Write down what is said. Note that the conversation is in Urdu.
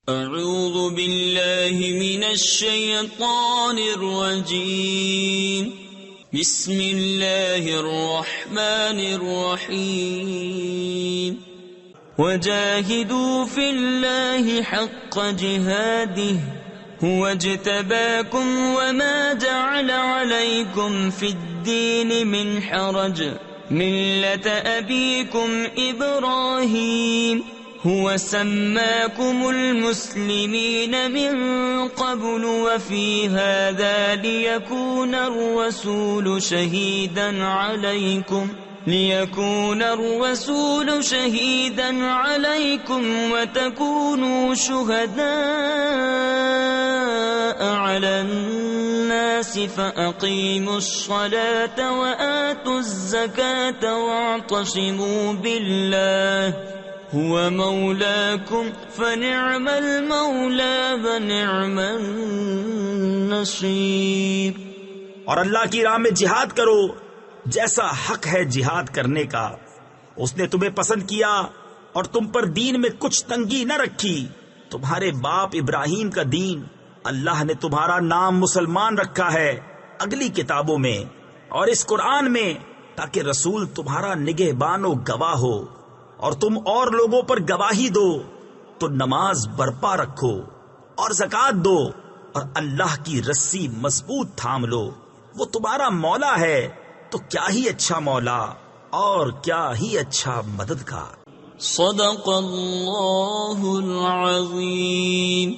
اعوذ باللہ من الشیطان الرجیم بسم اللہ الرحمن الرحیم وجاہدوا فی اللہ حق جہادہ هو اجتباكم وما جعل عليكم في الدين من حرج ملة أبيكم إبراهيم هو سماكم المسلمين من قبل وفي هذا ليكون الرسول شهيدا عليكم وتكونوا شهداء على الناس فأقيموا الصلاة وآتوا الزكاة واعتصموا بالله هو مولاكم فنعم المولى ونعم النصير۔ اور اللہ کی راہ میں جہاد کرو جیسا حق ہے جہاد کرنے کا۔ اس نے تمہیں پسند کیا اور تم پر دین میں کچھ تنگی نہ رکھی۔ تمہارے باپ ابراہیم کا دین اللہ نے تمہارا نام مسلمان رکھا ہے اگلی کتابوں میں اور اس قرآن میں، تاکہ رسول تمہارا نگہبان و گواہ ہو اور تم اور لوگوں پر گواہی دو۔ تو نماز برپا رکھو اور زکوٰۃ دو اور اللہ کی رسی مضبوط تھام لو، وہ تمہارا مولا ہے، تو کیا ہی اچھا مولا اور کیا ہی اچھا مددگار۔ صدق اللہ العظیم۔